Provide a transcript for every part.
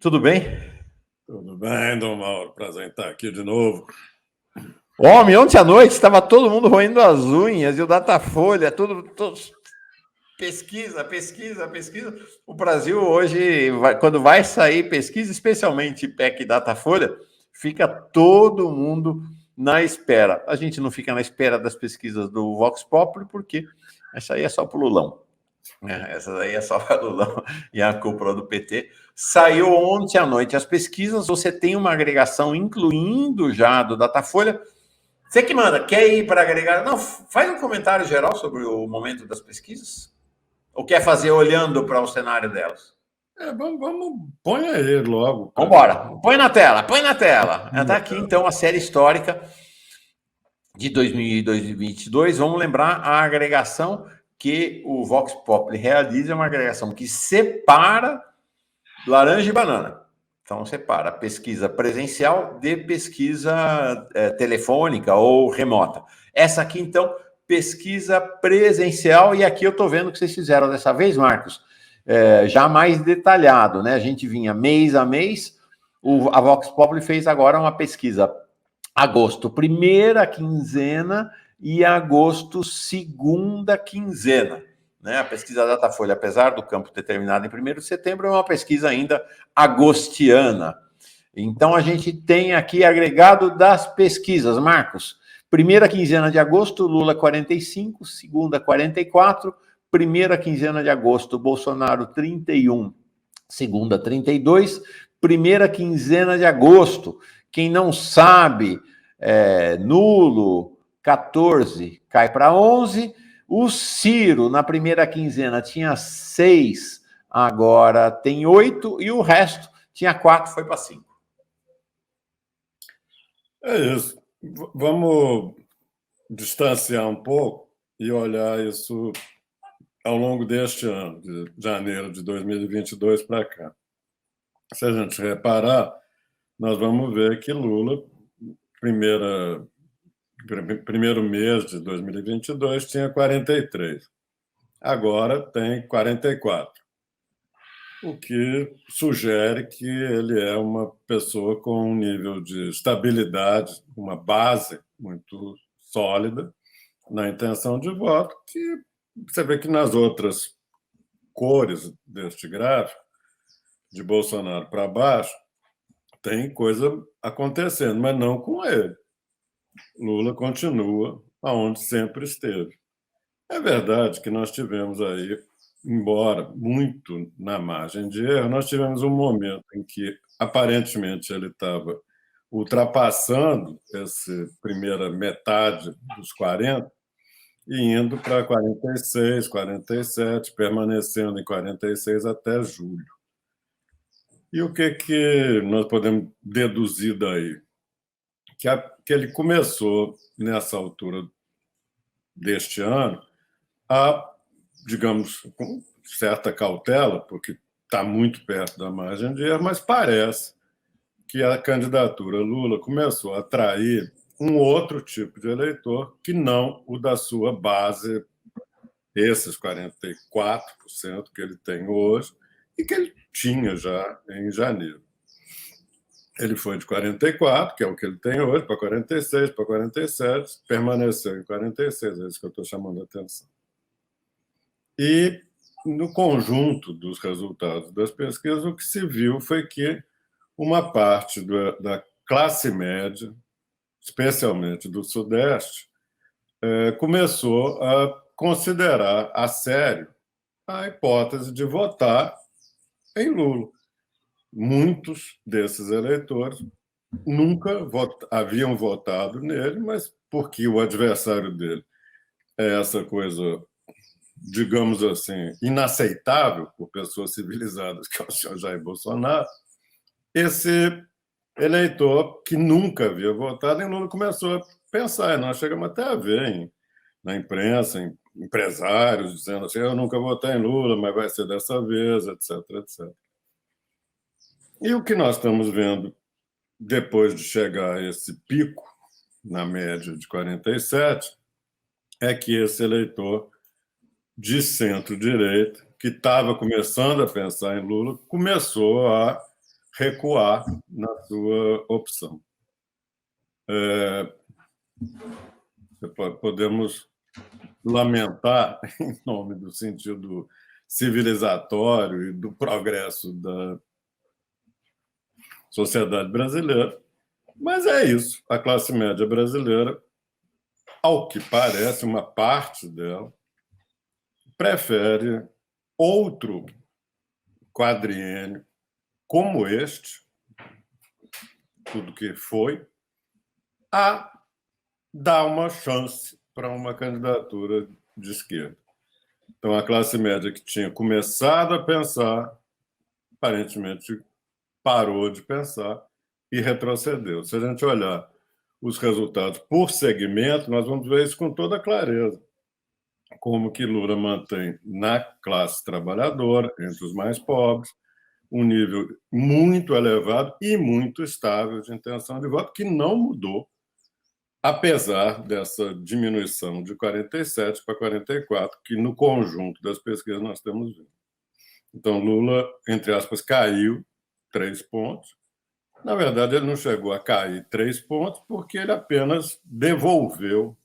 Tudo bem? Tudo bem, Dom Mauro? Prazer em estar aqui de novo. Homem, ontem à noite estava todo mundo roendo as unhas e o Datafolha, tudo pesquisa. O Brasil hoje, quando vai sair pesquisa, especialmente PEC e Datafolha, fica todo mundo na espera. A gente não fica na espera das pesquisas do Vox Populi, porque essa aí é só para o Lulão. Essa daí é só para o Lulão e a cúpula do PT. Saiu ontem à noite as pesquisas, você tem uma agregação, incluindo já do Datafolha. Você que manda, quer ir para agregar? Não, faz um comentário geral sobre o momento das pesquisas? Ou quer fazer olhando para o cenário delas? Põe aí logo. Vamos embora. Põe na tela. Está aqui, então, a série histórica de 2022. Vamos lembrar a agregação que o Vox Populi realiza, é uma agregação que separa laranja e banana. Então, separa pesquisa presencial de pesquisa telefônica ou remota. Essa aqui, então, pesquisa presencial, e aqui eu estou vendo que vocês fizeram dessa vez, Marcos, já mais detalhado, né? A gente vinha mês a mês, a Vox Populi fez agora uma pesquisa agosto, primeira quinzena, e agosto, segunda quinzena. Né? A pesquisa Datafolha, apesar do campo ter terminado em 1º de setembro, é uma pesquisa ainda agostiana. Então, a gente tem aqui agregado das pesquisas. Marcos, primeira quinzena de agosto, Lula 45, segunda 44, primeira quinzena de agosto, Bolsonaro 31, segunda 32, primeira quinzena de agosto. Quem não sabe, nulo, 14, cai para 11. O Ciro, na primeira quinzena, tinha 6, agora tem 8, e o resto tinha 4, foi para 5. É isso. Vamos distanciar um pouco e olhar isso ao longo deste ano, de janeiro de 2022 para cá. Se a gente reparar, nós vamos ver que Lula, primeiro mês de 2022, tinha 43. Agora tem 44. O que sugere que ele é uma pessoa com um nível de estabilidade, uma base muito sólida na intenção de voto, que você vê que nas outras cores deste gráfico, de Bolsonaro para baixo, tem coisa acontecendo, mas não com ele. Lula continua aonde sempre esteve. É verdade que nós tivemos aí, embora muito na margem de erro, nós tivemos um momento em que aparentemente ele estava ultrapassando essa primeira metade dos 40 e indo para 46, 47, permanecendo em 46 até julho. E o que nós podemos deduzir daí? Que ele começou, nessa altura deste ano, a, digamos, com certa cautela, porque está muito perto da margem de erro, mas parece que a candidatura Lula começou a atrair um outro tipo de eleitor que não o da sua base, esses 44% que ele tem hoje e que ele tinha já em janeiro. Ele foi de 44, que é o que ele tem hoje, para 46, para 47, permaneceu em 46, é isso que eu estou chamando a atenção. E, no conjunto dos resultados das pesquisas, o que se viu foi que uma parte da classe média, especialmente do Sudeste, começou a considerar a sério a hipótese de votar em Lula. Muitos desses eleitores nunca haviam votado nele, mas porque o adversário dele é essa coisa, digamos assim, inaceitável por pessoas civilizadas, que é o senhor Jair Bolsonaro, esse eleitor que nunca havia votado em Lula começou a pensar, e nós chegamos até a ver na imprensa, em empresários dizendo assim, eu nunca votei em Lula, mas vai ser dessa vez, etc, etc. E o que nós estamos vendo depois de chegar a esse pico, na média de 47, é que esse eleitor de centro-direita, que estava começando a pensar em Lula, começou a recuar na sua opção. Podemos lamentar, em nome do sentido civilizatório e do progresso da sociedade brasileira, mas é isso. A classe média brasileira, ao que parece, uma parte dela, prefere outro quadriênio como este, tudo que foi, a dar uma chance para uma candidatura de esquerda. Então, a classe média que tinha começado a pensar, aparentemente parou de pensar e retrocedeu. Se a gente olhar os resultados por segmento, nós vamos ver isso com toda clareza. Como que Lula mantém na classe trabalhadora, entre os mais pobres, um nível muito elevado e muito estável de intenção de voto, que não mudou, apesar dessa diminuição de 47 para 44, que no conjunto das pesquisas nós temos visto. Então, Lula, entre aspas, caiu 3 pontos. Na verdade, ele não chegou a cair 3 pontos, porque ele apenas devolveu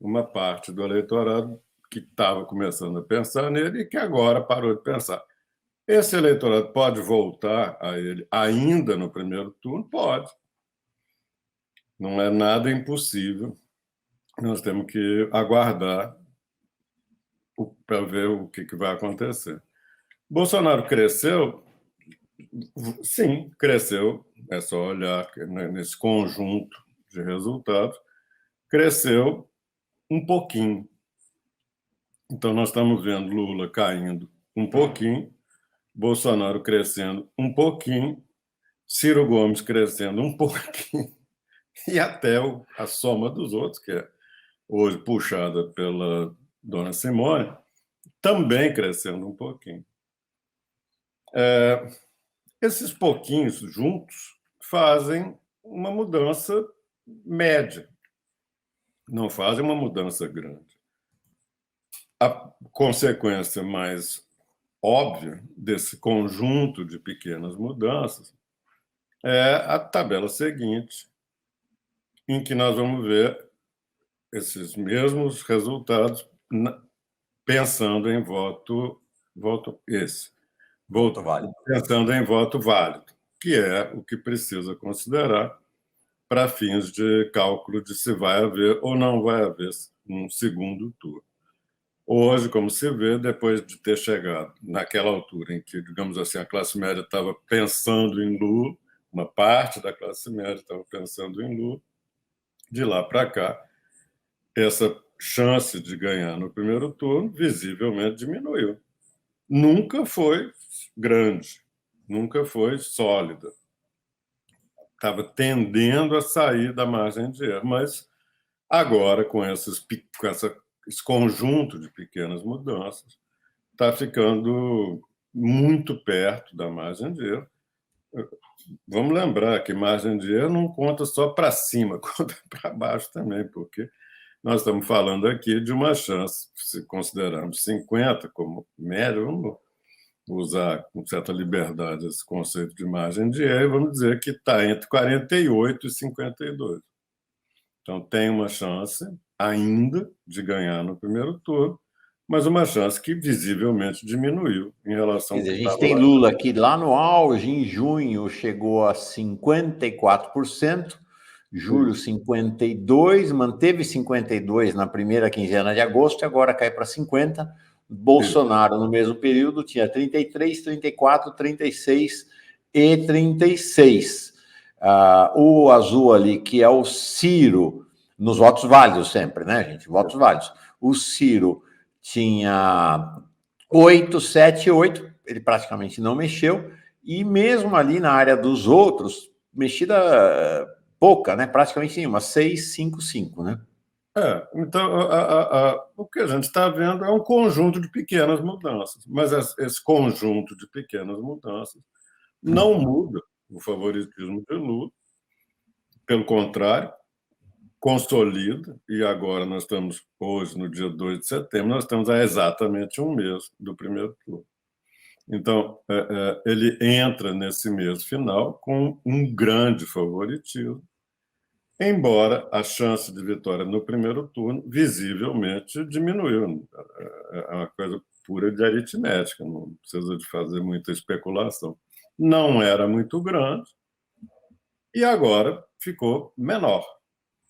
uma parte do eleitorado que estava começando a pensar nele e que agora parou de pensar. Esse eleitorado pode voltar a ele ainda no primeiro turno? Pode. Não é nada impossível. Nós temos que aguardar para ver o que vai acontecer. Bolsonaro cresceu? Sim, cresceu. É só olhar nesse conjunto de resultados. Cresceu um pouquinho. Então, nós estamos vendo Lula caindo um pouquinho, Bolsonaro crescendo um pouquinho, Ciro Gomes crescendo um pouquinho, e até a soma dos outros, que é hoje puxada pela dona Simone, também crescendo um pouquinho. Esses pouquinhos juntos fazem uma mudança média, não fazem uma mudança grande. A consequência mais óbvia desse conjunto de pequenas mudanças é a tabela seguinte, em que nós vamos ver esses mesmos resultados pensando em voto válido. Pensando em voto válido, que é o que precisa considerar para fins de cálculo de se vai haver ou não vai haver um segundo turno. Hoje, como se vê, depois de ter chegado naquela altura em que, digamos assim, a classe média estava pensando em Lula, uma parte da classe média estava pensando em Lula, de lá para cá, essa chance de ganhar no primeiro turno visivelmente diminuiu. Nunca foi grande, nunca foi sólida. Estava tendendo a sair da margem de erro, mas agora, com esse conjunto de pequenas mudanças, está ficando muito perto da margem de erro. Vamos lembrar que margem de erro não conta só para cima, conta para baixo também, porque nós estamos falando aqui de uma chance, se considerarmos 50 como média, vamos usar com certa liberdade esse conceito de margem de erro, vamos dizer que está entre 48 e 52. Então, tem uma chance ainda de ganhar no primeiro turno, mas uma chance que visivelmente diminuiu em relação ao que A gente estava tem lá. Lula aqui lá no auge, em junho chegou a 54%, julho 52%, manteve 52% na primeira quinzena de agosto e agora cai para 50%. Bolsonaro, no mesmo período, tinha 33%, 34%, 36% e 36%. O azul ali, que é o Ciro, nos votos válidos sempre, né, gente? Votos válidos. O Ciro tinha 8, 7, 8, ele praticamente não mexeu, e mesmo ali na área dos outros, mexida pouca, né? Praticamente nenhuma, 6, 5, 5, né? Então, o que a gente está vendo é um conjunto de pequenas mudanças, mas esse conjunto de pequenas mudanças não muda o favoritismo de Lula, pelo contrário, consolida, e agora nós estamos, hoje, no dia 2 de setembro, nós estamos há exatamente um mês do primeiro turno. Então, ele entra nesse mês final com um grande favoritismo, embora a chance de vitória no primeiro turno visivelmente diminuiu. É uma coisa pura de aritmética, não precisa de fazer muita especulação. Não era muito grande e agora ficou menor.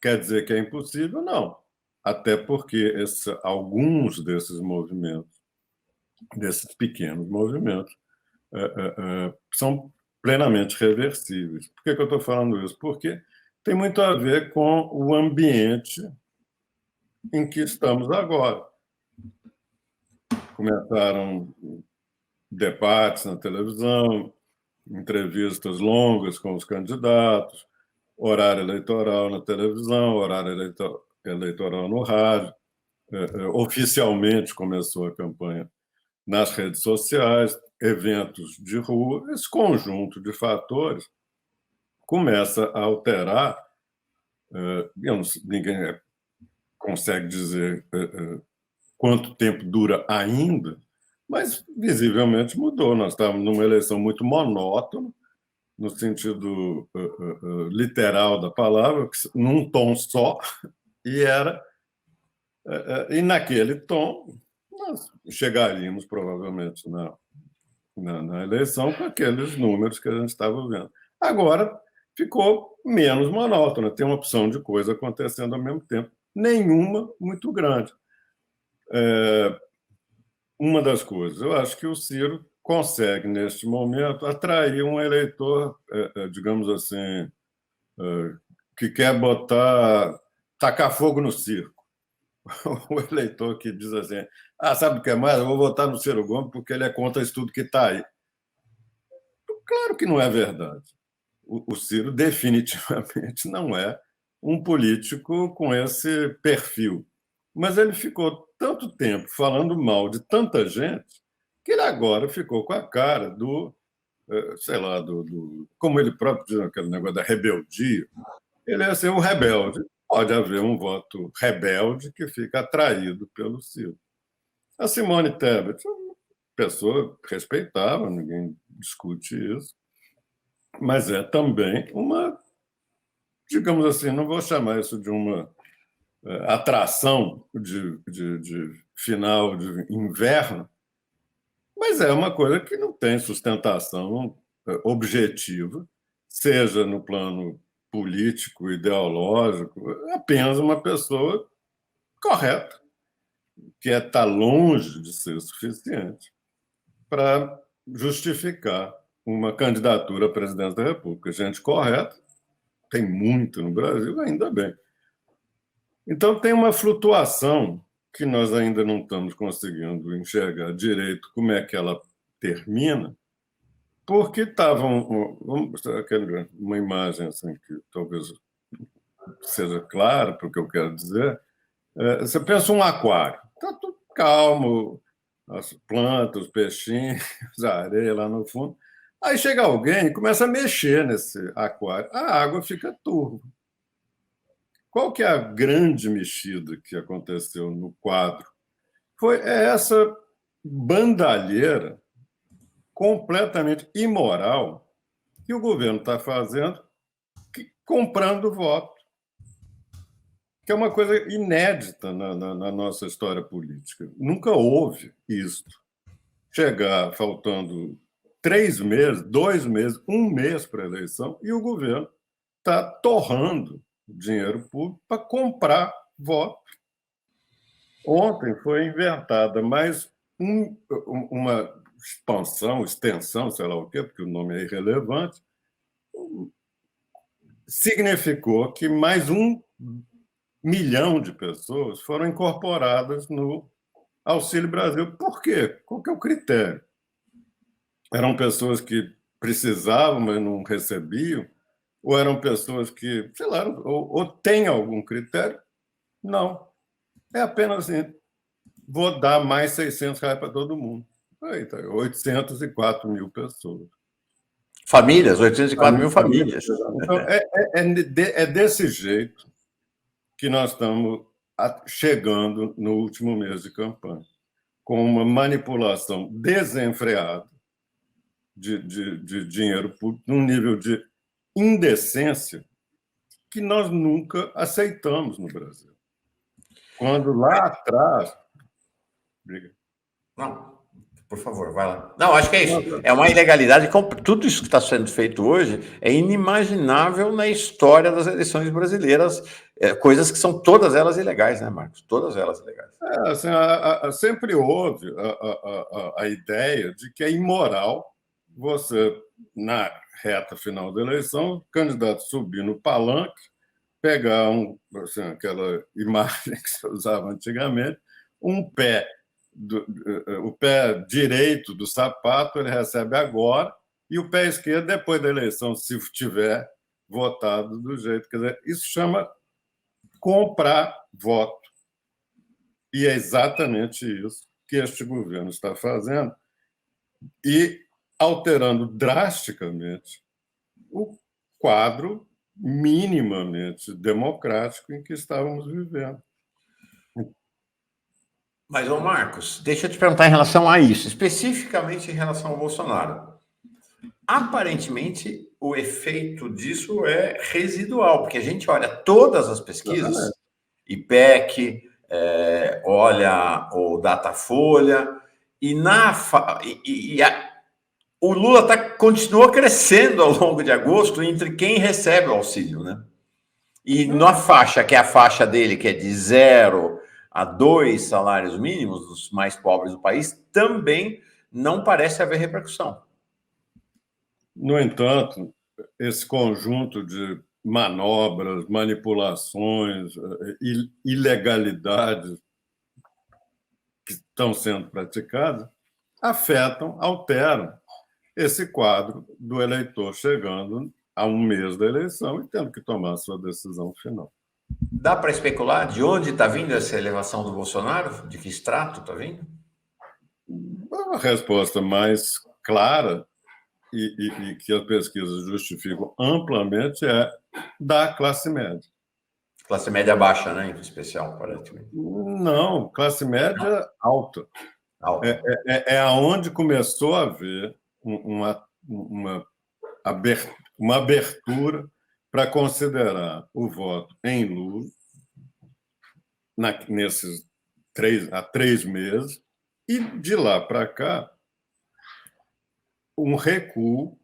Quer dizer que é impossível? Não. Até porque alguns desses movimentos, desses pequenos movimentos, são plenamente reversíveis. Por que eu estou falando isso? Porque tem muito a ver com o ambiente em que estamos agora. Começaram debates na televisão, entrevistas longas com os candidatos, horário eleitoral na televisão, horário eleitoral no rádio. Oficialmente começou a campanha nas redes sociais, eventos de rua. Esse conjunto de fatores começa a alterar. Ninguém consegue dizer quanto tempo dura ainda, mas visivelmente mudou. Nós estávamos numa eleição muito monótona, no sentido literal da palavra, num tom só, e naquele tom nós chegaríamos provavelmente na eleição com aqueles números que a gente estava vendo. Agora ficou menos monótona, tem uma opção de coisa acontecendo ao mesmo tempo, nenhuma muito grande. Uma das coisas, eu acho que o Ciro consegue, neste momento, atrair um eleitor, digamos assim, que quer tacar fogo no circo. O eleitor que diz assim, sabe o que é mais? Eu vou votar no Ciro Gomes porque ele é contra isso tudo que está aí. Claro que não é verdade. O Ciro definitivamente não é um político com esse perfil. Mas ele ficou tanto tempo falando mal de tanta gente que ele agora ficou com a cara sei lá, como ele próprio diz, aquele negócio da rebeldia. Ele é assim, um rebelde. Pode haver um voto rebelde que fica atraído pelo Ciro. A Simone Tebet, uma pessoa respeitável, ninguém discute isso, mas é também digamos assim, não vou chamar isso de uma atração de final de inverno, mas é uma coisa que não tem sustentação objetiva, seja no plano político, ideológico, é apenas uma pessoa correta, que está longe de ser suficiente para justificar uma candidatura à presidência da República. Gente correta, tem muito no Brasil, ainda bem. Então, tem uma flutuação que nós ainda não estamos conseguindo enxergar direito como é que ela termina, porque estavam. Vamos mostrar uma imagem assim, que talvez seja clara para o que eu quero dizer. Você pensa um aquário, está tudo calmo, as plantas, os peixinhos, a areia lá no fundo. Aí chega alguém e começa a mexer nesse aquário, a água fica turva. Qual que é a grande mexida que aconteceu no quadro? Foi essa bandalheira completamente imoral que o governo está fazendo, comprando voto, que é uma coisa inédita na nossa história política. Nunca houve isso. Chegar faltando 3 meses, 2 meses, 1 mês para a eleição, e o governo está torrando dinheiro público para comprar voto. Ontem foi inventada mais uma extensão, sei lá o quê, porque o nome é irrelevante, significou que mais 1 milhão de pessoas foram incorporadas no Auxílio Brasil. Por quê? Qual que é o critério? Eram pessoas que precisavam, mas não recebiam? Ou eram pessoas que, sei lá, ou têm algum critério? Não. É apenas assim, vou dar mais R$ 600 para todo mundo. Aí tá, 804 mil pessoas. Famílias, 804 mil famílias. Então, é desse jeito que nós estamos chegando no último mês de campanha, com uma manipulação desenfreada de dinheiro público, num nível de indecência que nós nunca aceitamos no Brasil. Quando lá atrás... Não, por favor, vai lá. Não, acho que é isso. É uma ilegalidade. Tudo isso que está sendo feito hoje é inimaginável na história das eleições brasileiras. Coisas que são todas elas ilegais, né, Marcos? Todas elas ilegais. Assim, sempre houve a ideia de que é imoral você, na reta final da eleição, o candidato subir no palanque, pegar assim, aquela imagem que se usava antigamente, o pé direito do sapato ele recebe agora e o pé esquerdo depois da eleição, se tiver votado do jeito. Quer dizer, isso chama comprar voto. E é exatamente isso que este governo está fazendo e alterando drasticamente o quadro minimamente democrático em que estávamos vivendo. Mas, ô Marcos, deixa eu te perguntar em relação a isso, especificamente em relação ao Bolsonaro. Aparentemente, o efeito disso é residual, porque a gente olha todas as pesquisas, IPEC, olha o Datafolha, o Lula continua crescendo ao longo de agosto entre quem recebe o auxílio, né? E na faixa, que é a faixa dele, que é de 0 a 2 salários mínimos dos mais pobres do país, também não parece haver repercussão. No entanto, esse conjunto de manobras, manipulações, ilegalidades que estão sendo praticadas alteram esse quadro do eleitor chegando a um mês da eleição e tendo que tomar a sua decisão final. Dá para especular de onde está vindo essa elevação do Bolsonaro? De que extrato está vindo? A resposta mais clara e que as pesquisas justificam amplamente é da classe média. Classe média baixa, né? Em especial, aparentemente. Não, classe média alta. É aonde começou a haver uma abertura para considerar o voto em Lula nesses 3 meses e, de lá para cá, um recuo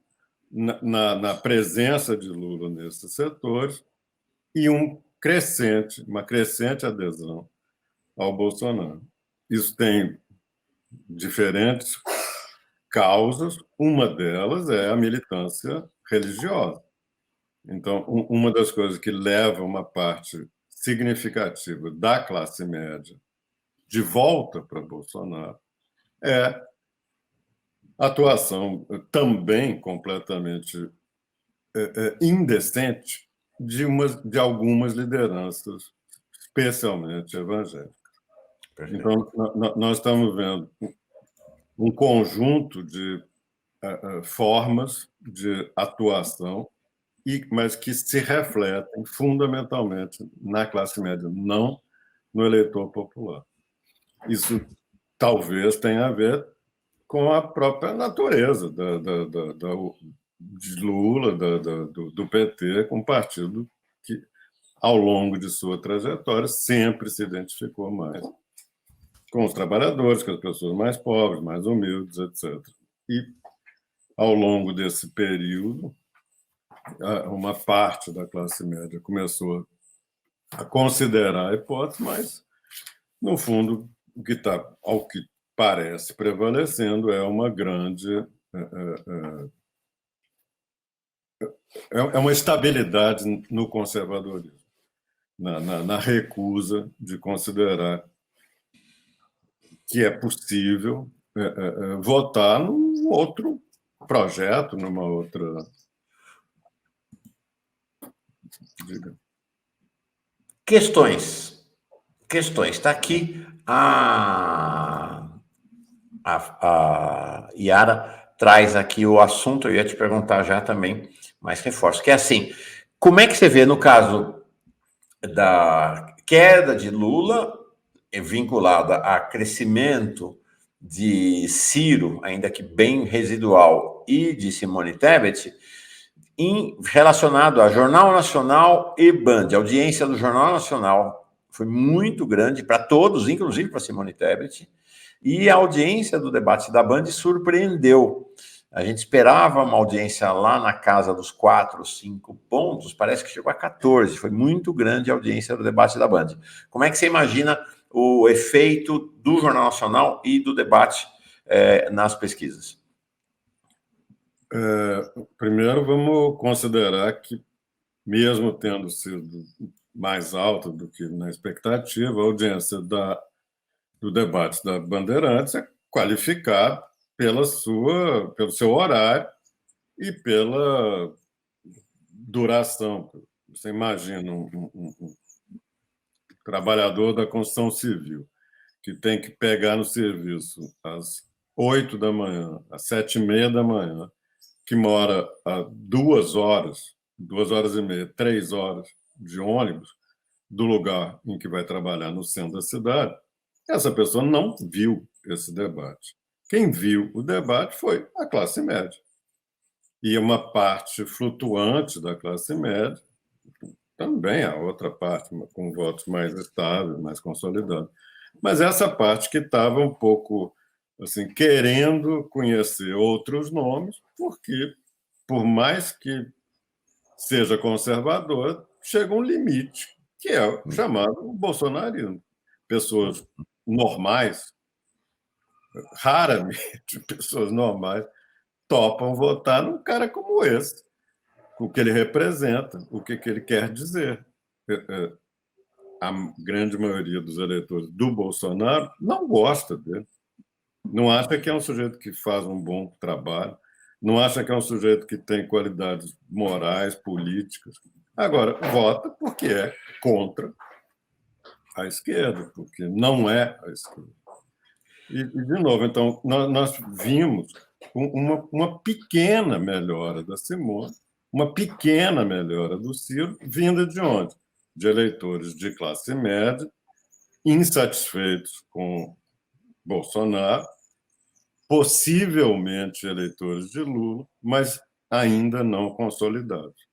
na presença de Lula nesses setores e uma crescente adesão ao Bolsonaro. Isso tem diferentes causas, uma delas é a militância religiosa. Então, uma das coisas que leva uma parte significativa da classe média de volta para Bolsonaro é a atuação também completamente indecente de algumas lideranças, especialmente evangélicas. Então, nós estamos vendo um conjunto de formas de atuação, mas que se refletem fundamentalmente na classe média, não no eleitor popular. Isso talvez tenha a ver com a própria natureza de Lula, do PT, com um partido que, ao longo de sua trajetória, sempre se identificou mais com os trabalhadores, com as pessoas mais pobres, mais humildes, etc. E, ao longo desse período, uma parte da classe média começou a considerar a hipótese, mas, no fundo, o que está, ao que parece prevalecendo, é uma grande... É uma estabilidade no conservadorismo, na recusa de considerar que é possível votar num outro projeto, numa outra... Diga. Questões. Está aqui a Yara traz aqui o assunto, eu ia te perguntar já também, mas reforço, que é assim, como é que você vê no caso da queda de Lula, vinculada a crescimento de Ciro, ainda que bem residual, Nacional e de Simone Tebet relacionado a Jornal Nacional e Band. A audiência do Jornal Nacional foi muito grande para todos, inclusive para Simone Tebet, e a audiência do debate da Band surpreendeu. A gente esperava uma audiência lá na casa dos 4, 5 pontos, parece que chegou a 14. Foi muito grande a audiência do debate da Band. Como é que você imagina o efeito do Jornal Nacional e do debate nas pesquisas? Primeiro, vamos considerar que, mesmo tendo sido mais alta do que na expectativa, a audiência do debate da Bandeirantes é qualificada pelo seu horário e pela duração. Você imagina um trabalhador da construção civil que tem que pegar no serviço às 8 da manhã, às 7h30 da manhã, que mora a 2 horas, 2 horas e meia, 3 horas de ônibus do lugar em que vai trabalhar no centro da cidade, essa pessoa não viu esse debate. Quem viu o debate foi a classe média. E uma parte flutuante da classe média, também a outra parte com votos mais estáveis, mais consolidados. Mas essa parte que estava um pouco assim, querendo conhecer outros nomes, porque, por mais que seja conservador, chega um limite, que é o chamado bolsonarismo. Pessoas normais, raramente pessoas normais, topam votar num cara como esse, o que ele representa, o que ele quer dizer. A grande maioria dos eleitores do Bolsonaro não gosta dele. Não acha que é um sujeito que faz um bom trabalho, não acha que é um sujeito que tem qualidades morais, políticas. Agora, vota porque é contra a esquerda, porque não é a esquerda. E de novo, então, nós vimos uma pequena melhora da Simone, uma pequena melhora do Ciro, vinda de onde? De eleitores de classe média, insatisfeitos com Bolsonaro, possivelmente eleitores de Lula, mas ainda não consolidados.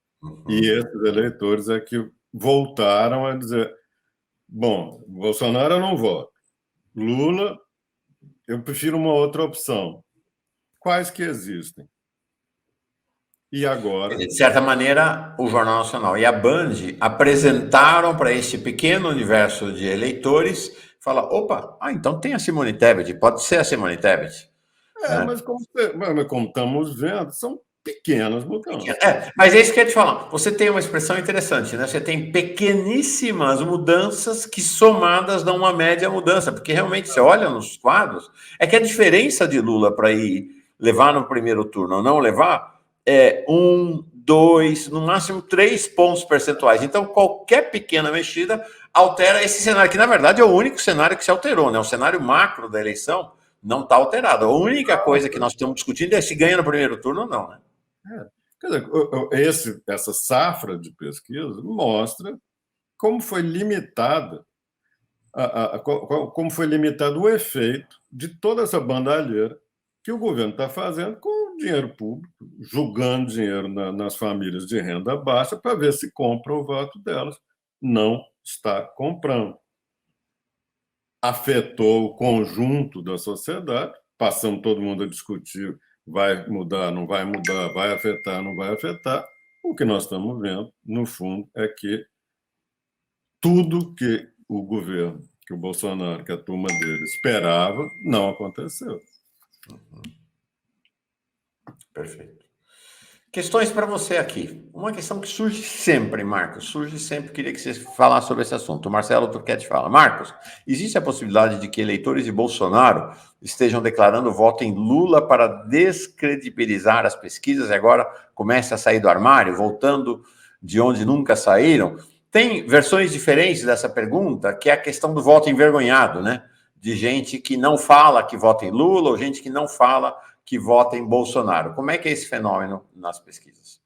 E esses eleitores é que voltaram a dizer: bom, Bolsonaro eu não voto, Lula eu prefiro uma outra opção. Quais que existem? E agora? De certa maneira, o Jornal Nacional e a Band apresentaram para esse pequeno universo de eleitores, fala, opa, então tem a Simone Tebet, pode ser a Simone Tebet. Mas como estamos vendo, são pequenas mudanças. Mas é isso que eu ia te falar. Você tem uma expressão interessante, né? Você tem pequeníssimas mudanças que somadas dão uma média mudança, porque realmente você olha nos quadros, é que a diferença de Lula para ir levar no primeiro turno ou não levar é 1, 2, no máximo 3 pontos percentuais. Então, qualquer pequena mexida altera esse cenário, que na verdade é o único cenário que se alterou, né? O cenário macro da eleição não está alterado. A única coisa que nós estamos discutindo é se ganha no primeiro turno ou não, né? Quer dizer, essa safra de pesquisa mostra como foi limitada, como foi limitado o efeito de toda essa bandalheira que o governo está fazendo com dinheiro público, jogando dinheiro nas famílias de renda baixa para ver se compra o voto delas. Não está comprando. Afetou o conjunto da sociedade, passamos todo mundo a discutir: vai mudar, não vai mudar, vai afetar, não vai afetar. O que nós estamos vendo, no fundo, é que tudo que o governo, que o Bolsonaro, que a turma dele esperava, não aconteceu. Perfeito. Questões para você aqui. Uma questão que surge sempre, Marcos. Surge sempre, queria que você falasse sobre esse assunto. O Marcelo Turquete fala. Marcos, existe a possibilidade de que eleitores de Bolsonaro estejam declarando voto em Lula para descredibilizar as pesquisas e agora comece a sair do armário, voltando de onde nunca saíram? Tem versões diferentes dessa pergunta, que é a questão do voto envergonhado, né? De gente que não fala que vota em Lula ou gente que não fala que vota em Bolsonaro. Como é que é esse fenômeno nas pesquisas?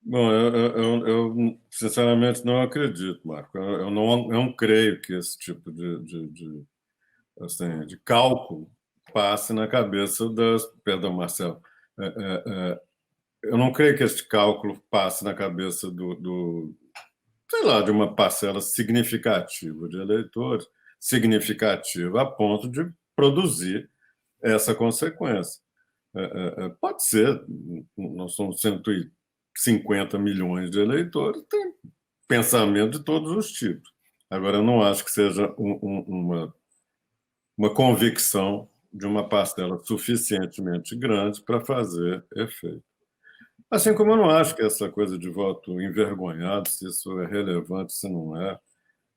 Bom, eu sinceramente não acredito, Marco. Eu não creio que esse tipo de cálculo passe na cabeça Perdão, Marcelo. Eu não creio que este cálculo passe na cabeça sei lá, de uma parcela significativa de eleitores, significativa a ponto de produzir essa consequência. Pode ser, nós somos 150 milhões de eleitores, tem pensamento de todos os tipos. Agora, eu não acho que seja uma convicção de uma parcela suficientemente grande para fazer efeito. Assim como eu não acho que essa coisa de voto envergonhado, se isso é relevante, se não é.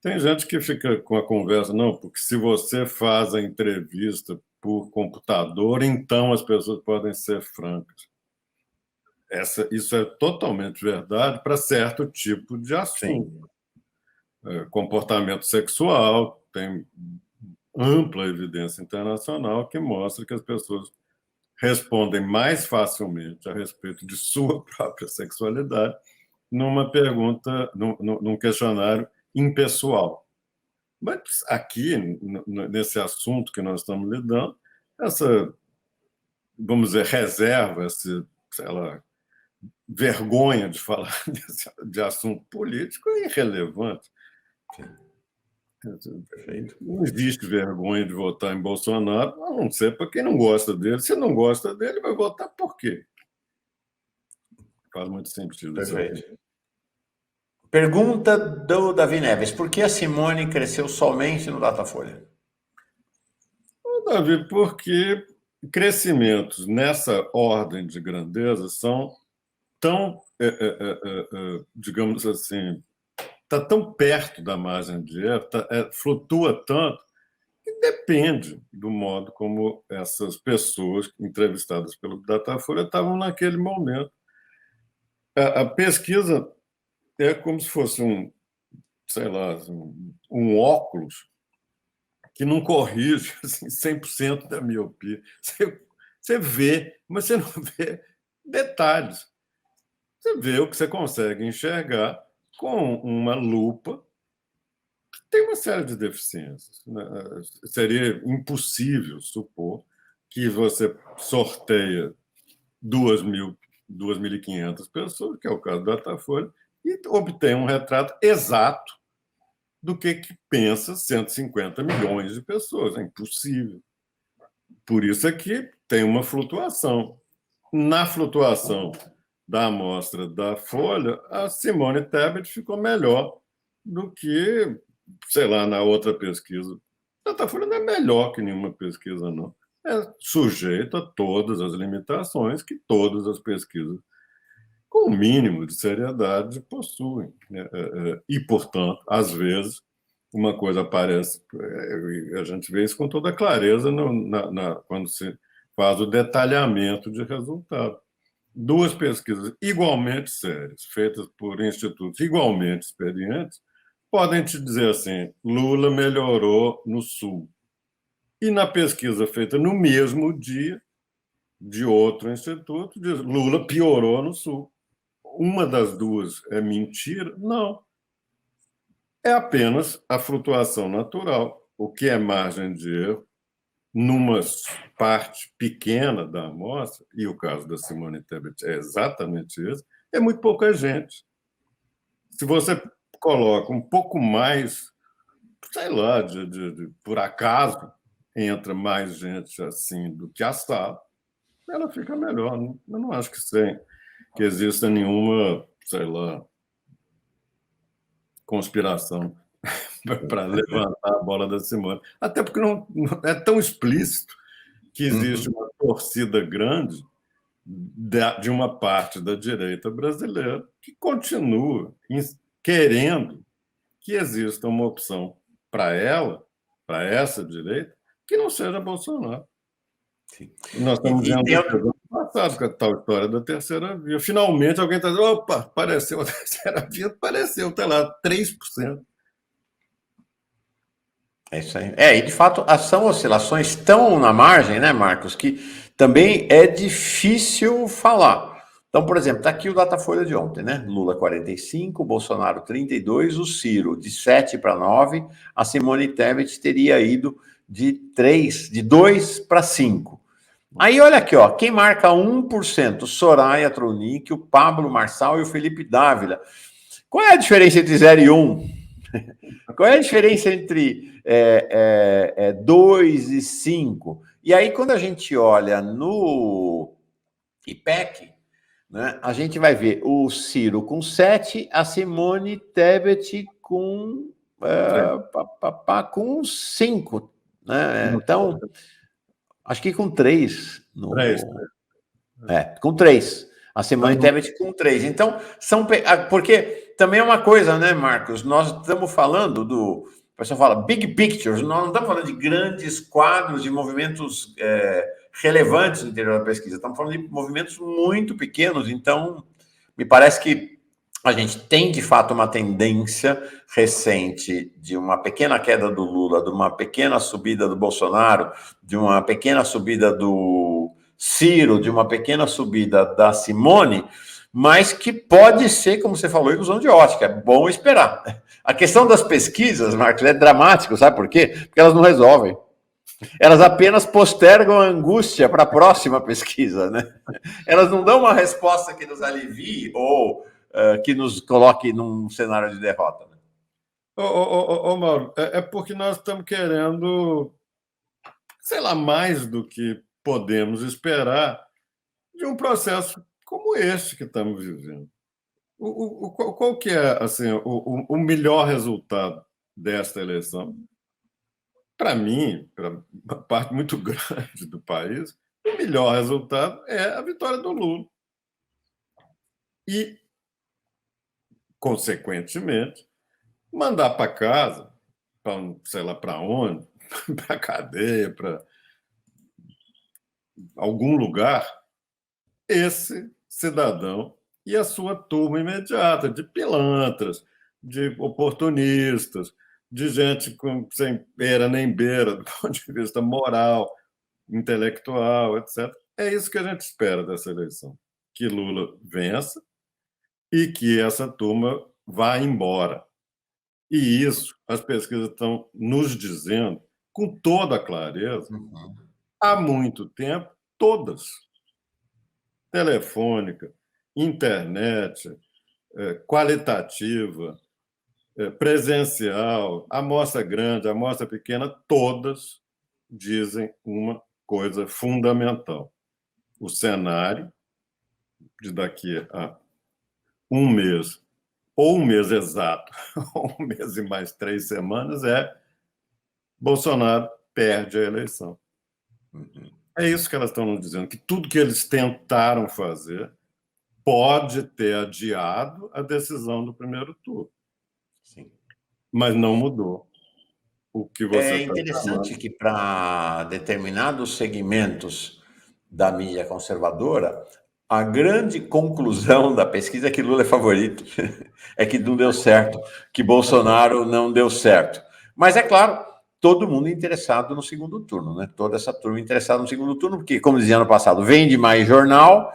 Tem gente que fica com a conversa, não, porque se você faz a entrevista por computador, então as pessoas podem ser francas. Isso é totalmente verdade para certo tipo de assunto. Comportamento sexual, tem ampla evidência internacional que mostra que as pessoas respondem mais facilmente a respeito de sua própria sexualidade numa pergunta, num questionário impessoal. Mas aqui, nesse assunto que nós estamos lidando, essa, vamos dizer, reserva, sei lá, vergonha de falar de assunto político é irrelevante. Perfeito. Não existe vergonha de votar em Bolsonaro, a não ser para quem não gosta dele. Se não gosta dele, vai votar por quê? Faz muito sentido. Perfeito. Pergunta do Davi Neves: por que a Simone cresceu somente no Datafolha? Davi, porque crescimentos nessa ordem de grandeza são tão, digamos assim, está tão perto da margem de erro, flutua tanto, que depende do modo como essas pessoas entrevistadas pelo Datafolha estavam naquele momento. A pesquisa é como se fosse sei lá, um óculos que não corrige assim, 100% da miopia. Você vê, mas você não vê detalhes. Você vê o que você consegue enxergar com uma lupa que tem uma série de deficiências. Seria impossível supor que você sorteia 2.500 pessoas, que é o caso da Datafolha, e obtém um retrato exato do que pensa 150 milhões de pessoas. É impossível. Por isso é que tem uma flutuação. Na flutuação da amostra da Folha, a Simone Tebet ficou melhor do que, sei lá, na outra pesquisa. A Datafolha não é melhor que nenhuma pesquisa, não. É sujeito a todas as limitações que todas as pesquisas, com o mínimo de seriedade, possuem. E, portanto, às vezes, uma coisa aparece, a gente vê isso com toda clareza quando se faz o detalhamento de resultado. Duas pesquisas igualmente sérias, feitas por institutos igualmente experientes, podem te dizer assim: Lula melhorou no Sul. E na pesquisa feita no mesmo dia, de outro instituto, diz Lula piorou no Sul. Uma das duas é mentira? Não. É apenas a flutuação natural, o que é margem de erro numa parte pequena da amostra, e o caso da Simone Tebet é exatamente isso, é muito pouca gente. Se você coloca um pouco mais, sei lá, por acaso, entra mais gente assim do que assado, ela fica melhor. Eu não acho que exista nenhuma, sei lá, conspiração para levantar a bola da Simone. Até porque não é tão explícito que existe uma torcida grande de uma parte da direita brasileira que continua querendo que exista uma opção para ela, para essa direita, que não seja Bolsonaro. Sim. Nós estamos vendo no passado com a tal história da terceira via. Finalmente alguém está dizendo, opa, apareceu a terceira via, apareceu, está lá, 3%. É isso aí. E de fato, são oscilações tão na margem, né, Marcos, que também é difícil falar. Então, por exemplo, está aqui o Datafolha de ontem, né? Lula 45, Bolsonaro 32, o Ciro de 7 para 9, a Simone Tebet teria ido de 2 para 5. Aí, olha aqui, ó, quem marca 1%? Soraya Tronic, o Pablo Marçal e o Felipe Dávila. Qual é a diferença entre 0 e 1? Qual é a diferença entre 2 e 5? E aí, quando a gente olha no IPEC, né, a gente vai ver o Ciro com 7, a Simone Tebet com, com 5. Né? Então, acho que com 3. Três. Com 3. A Simone Então, Tebet com 3. Então, porque também é uma coisa, né, Marcos? Nós estamos falando do. O pessoal fala big pictures, nós não estamos falando de grandes quadros, de movimentos relevantes no interior da pesquisa, estamos falando de movimentos muito pequenos. Então, me parece que a gente tem, de fato, uma tendência recente de uma pequena queda do Lula, de uma pequena subida do Bolsonaro, de uma pequena subida do Ciro, de uma pequena subida da Simone, mas que pode ser, como você falou, ilusão de ótica. É bom esperar. A questão das pesquisas, Marcos, é dramático, sabe por quê? Porque elas não resolvem. Elas apenas postergam a angústia para a próxima pesquisa, né? Elas não dão uma resposta que nos alivie ou que nos coloque num cenário de derrota. Né? Mauro, é porque nós estamos querendo, sei lá, mais do que podemos esperar de um processo como este que estamos vivendo. Qual que é assim, o melhor resultado desta eleição? Para mim, para uma parte muito grande do país, o melhor resultado é a vitória do Lula. E, consequentemente, mandar para casa, para sei lá para onde, para a cadeia, para algum lugar, esse cidadão e a sua turma imediata de pilantras, de oportunistas, de gente sem pera nem beira do ponto de vista moral, intelectual, etc. É isso que a gente espera dessa eleição. Que Lula vença e que essa turma vá embora. E isso as pesquisas estão nos dizendo com toda clareza há muito tempo, todas. Telefônica, internet, qualitativa, presencial, amostra grande, amostra pequena, todas dizem uma coisa fundamental. O cenário de daqui a um mês, ou um mês exato, ou um mês e mais 3 semanas, é Bolsonaro perde a eleição. É isso que elas estão nos dizendo, que tudo que eles tentaram fazer pode ter adiado a decisão do primeiro turno. Sim. Mas não mudou o que você É está interessante chamando. que para determinados segmentos da mídia conservadora, a grande conclusão da pesquisa é que Lula é favorito, é que não deu certo, que Bolsonaro não deu certo. Mas é claro, todo mundo interessado no segundo turno, né? Toda essa turma interessada no segundo turno, porque, como dizia no passado, vende mais jornal.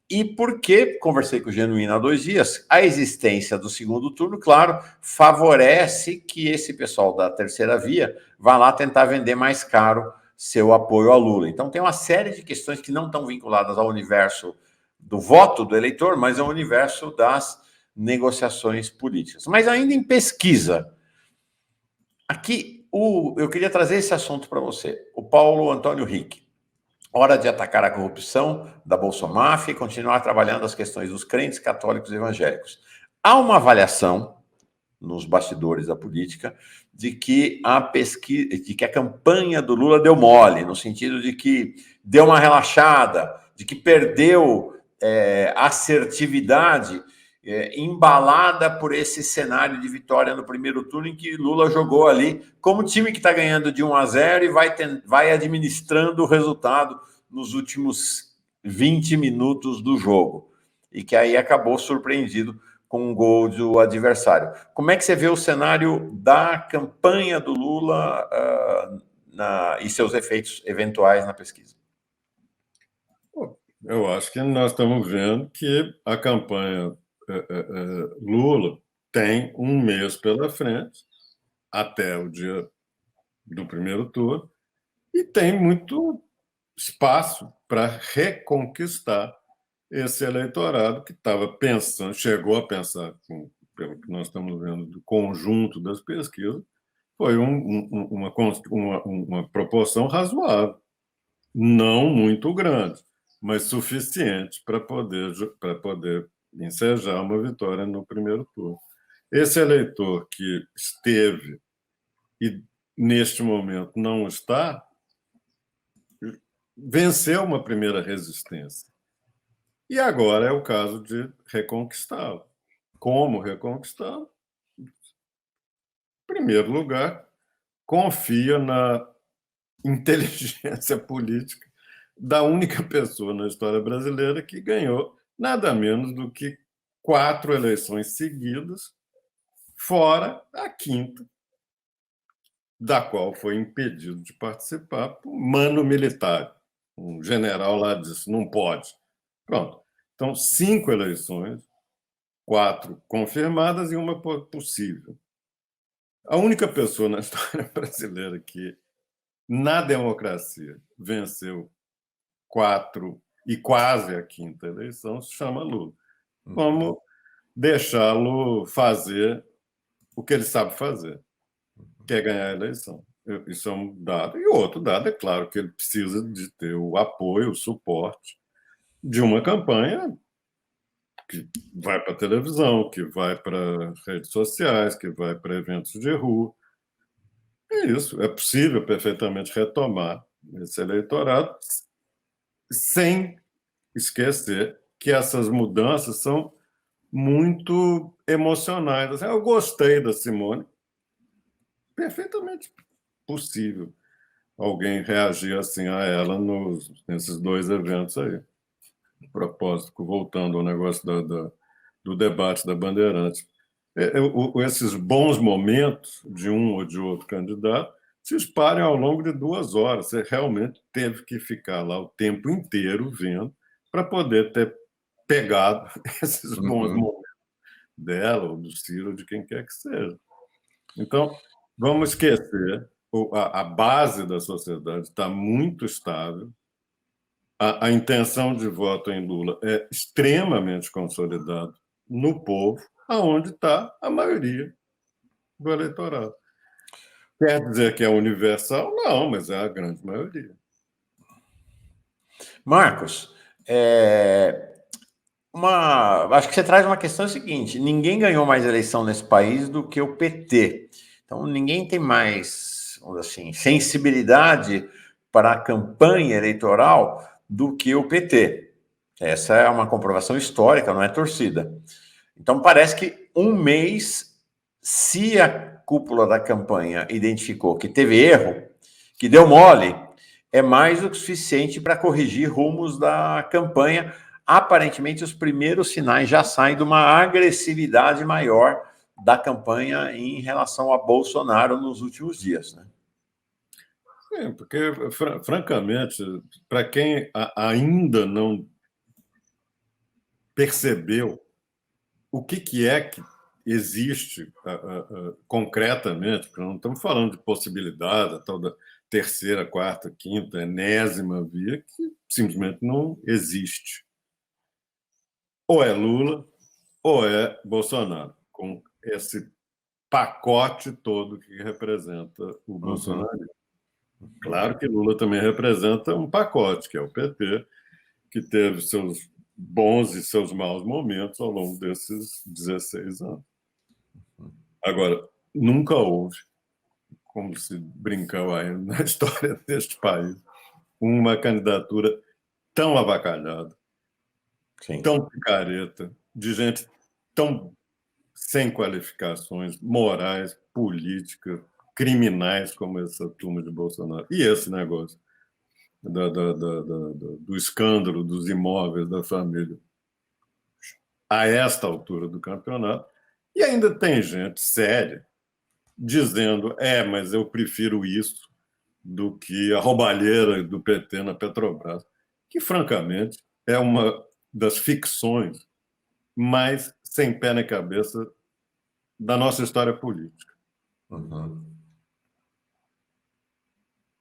E porque, conversei com o Genuíno há 2 dias, a existência do segundo turno, claro, favorece que esse pessoal da terceira via vá lá tentar vender mais caro seu apoio ao Lula. Então, tem uma série de questões que não estão vinculadas ao universo do voto do eleitor, mas ao universo das negociações políticas. Mas ainda em pesquisa, aqui eu queria trazer esse assunto para você. O Paulo Antônio Rick. Hora de atacar a corrupção da Bolsomáfia e continuar trabalhando as questões dos crentes católicos e evangélicos. Há uma avaliação nos bastidores da política de que a pesquisa, de que a campanha do Lula deu mole, no sentido de que deu uma relaxada, de que perdeu assertividade, embalada por esse cenário de vitória no primeiro turno, em que Lula jogou ali como time que está ganhando de 1-0 e vai administrando o resultado nos últimos 20 minutos do jogo. E que aí acabou surpreendido com um gol do adversário. Como é que você vê o cenário da campanha do Lula e seus efeitos eventuais na pesquisa? Eu acho que nós estamos vendo que a campanha Lula tem um mês pela frente, até o dia do primeiro turno, e tem muito espaço para reconquistar esse eleitorado que estava pensando, chegou a pensar, pelo que nós estamos vendo do conjunto das pesquisas, foi uma proporção razoável, não muito grande, mas suficiente para poder ensejar uma vitória no primeiro turno. Esse eleitor que esteve e neste momento não está, venceu uma primeira resistência. E agora é o caso de reconquistá-lo. Como reconquistá-lo? Em primeiro lugar, confia na inteligência política da única pessoa na história brasileira que ganhou nada menos do que 4 eleições seguidas, fora a quinta, da qual foi impedido de participar por mano militar. Um general lá disse, não pode. Pronto. Então, 5 eleições, 4 confirmadas e uma possível. A única pessoa na história brasileira que, na democracia, venceu 4 e quase a quinta eleição se chama Lula. Vamos deixá-lo fazer o que ele sabe fazer, que é ganhar a eleição. Isso é um dado. E o outro dado, é claro, que ele precisa de ter o apoio, o suporte de uma campanha que vai para a televisão, que vai para redes sociais, que vai para eventos de rua. É isso. É possível perfeitamente retomar esse eleitorado sem esquecer que essas mudanças são muito emocionais. Assim, eu gostei da Simone. Perfeitamente possível alguém reagir assim a ela nesses 2 eventos aí. A propósito, voltando ao negócio do debate da Bandeirantes. Esses bons momentos de um ou de outro candidato se espalham ao longo de 2 horas. Você realmente teve que ficar lá o tempo inteiro vendo para poder ter pegado esses bons momentos dela, ou do Ciro, ou de quem quer que seja. Então, vamos esquecer, a base da sociedade está muito estável, a intenção de voto em Lula é extremamente consolidada no povo, aonde está a maioria do eleitorado. Quer dizer que é universal? Não, mas é a grande maioria. Marcos, acho que você traz uma questão seguinte: ninguém ganhou mais eleição nesse país do que o PT. Então, ninguém tem mais, assim, sensibilidade para a campanha eleitoral do que o PT. Essa é uma comprovação histórica, não é torcida. Então, parece que um mês, se a cúpula da campanha identificou que teve erro, que deu mole, é mais do que suficiente para corrigir rumos da campanha. Aparentemente, os primeiros sinais já saem de uma agressividade maior da campanha em relação a Bolsonaro nos últimos dias, né? Sim, porque, francamente, para quem ainda não percebeu o que é que existe concretamente, porque não estamos falando de possibilidade, a tal da terceira, quarta, quinta, enésima via, que simplesmente não existe. Ou é Lula, ou é Bolsonaro, com esse pacote todo que representa o Bolsonaro. Claro que Lula também representa um pacote, que é o PT, que teve seus bons e seus maus momentos ao longo desses 16 anos. Agora, nunca houve, como se brincou aí na história deste país, uma candidatura tão avacalhada, Sim. tão picareta, de gente tão sem qualificações morais, políticas, criminais como essa turma de Bolsonaro. E esse negócio do escândalo dos imóveis da família a esta altura do campeonato. E ainda tem gente séria dizendo mas eu prefiro isso do que a roubalheira do PT na Petrobras, que, francamente, é uma das ficções mais sem pé nem cabeça da nossa história política.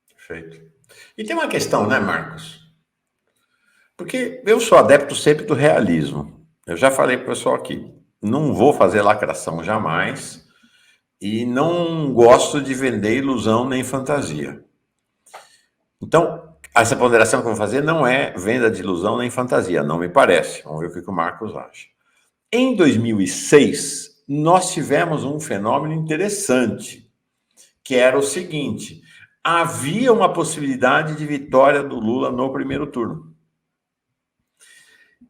Perfeito. E tem uma questão, né, Marcos? Porque eu sou adepto sempre do realismo. Eu já falei para o pessoal aqui, não vou fazer lacração jamais e não gosto de vender ilusão nem fantasia. Então, essa ponderação que eu vou fazer não é venda de ilusão nem fantasia, não me parece. Vamos ver o que o Marcos acha. Em 2006, nós tivemos um fenômeno interessante, que era o seguinte: havia uma possibilidade de vitória do Lula no primeiro turno.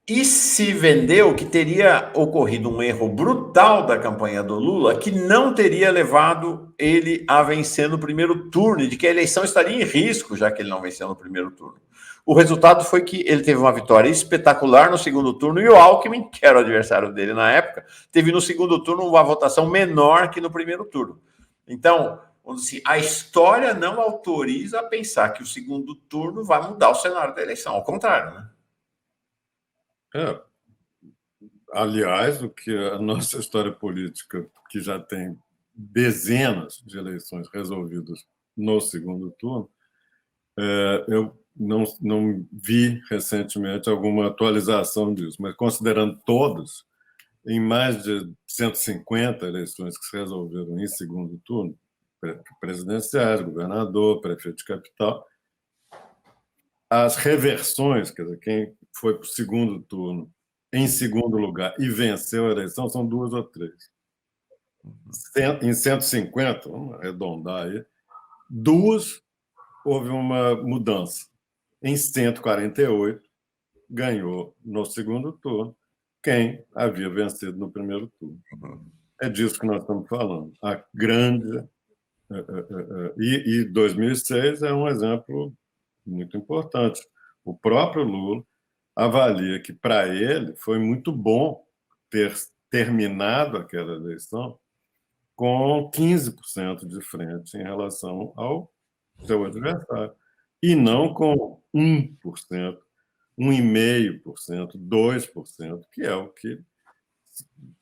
E se vendeu que teria ocorrido um erro brutal da campanha do Lula, que não teria levado ele a vencer no primeiro turno, e de que a eleição estaria em risco, já que ele não venceu no primeiro turno. O resultado foi que ele teve uma vitória espetacular no segundo turno, e o Alckmin, que era o adversário dele na época, teve no segundo turno uma votação menor que no primeiro turno. Então, assim, a história não autoriza a pensar que o segundo turno vai mudar o cenário da eleição, ao contrário, né? Aliás, o que a nossa história política, que já tem dezenas de eleições resolvidas no segundo turno, eu não vi recentemente alguma atualização disso, mas considerando todas, em mais de 150 eleições que se resolveram em segundo turno, presidenciais, governador, prefeito de capital, as reversões, quer dizer, quem foi para o segundo turno em segundo lugar e venceu a eleição são 2 ou 3. Em 150, vamos arredondar aí, 2 houve uma mudança. Em 148, ganhou no segundo turno quem havia vencido no primeiro turno. É disso que nós estamos falando. A grande. E 2006 é um exemplo muito importante. O próprio Lula avalia que, para ele, foi muito bom ter terminado aquela eleição com 15% de frente em relação ao seu adversário, e não com 1%, 1,5%, 2%, que é o que,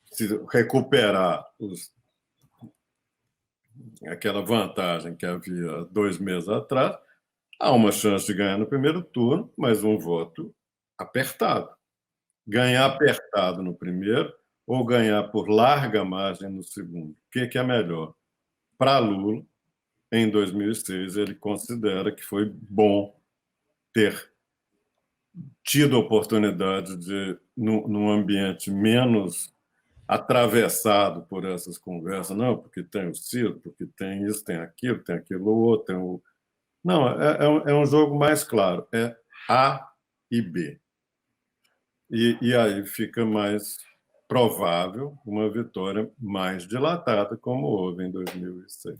se recuperar aquela vantagem que havia 2 meses atrás, há uma chance de ganhar no primeiro turno, mas um voto apertado. Ganhar apertado no primeiro ou ganhar por larga margem no segundo? O que é melhor? Para Lula, em 2006, ele considera que foi bom ter tido a oportunidade de, num ambiente menos atravessado por essas conversas, não, porque tem o Ciro, porque tem isso, tem aquilo outro, tem o... Não, é um jogo mais claro, é A e B. E aí fica mais provável uma vitória mais dilatada, como houve em 2006.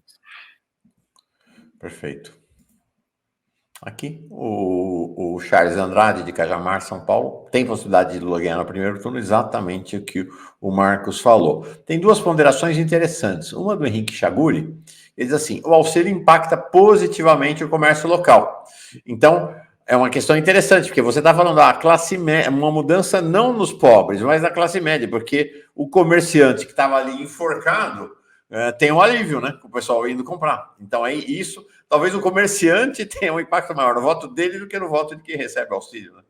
Perfeito. Aqui, o Charles Andrade, de Cajamar, São Paulo, tem possibilidade de Lula ganhar no primeiro turno, exatamente o que o Marcos falou. Tem 2 ponderações interessantes. Uma do Henrique Chaguri, ele diz assim: o auxílio impacta positivamente o comércio local. Então, é uma questão interessante, porque você está falando da classe média, uma mudança não nos pobres, mas na classe média, porque o comerciante que estava ali enforcado tem um alívio, né? Com o pessoal indo comprar. Então, é isso. Talvez o comerciante tenha um impacto maior no voto dele do que no voto de quem recebe auxílio, né?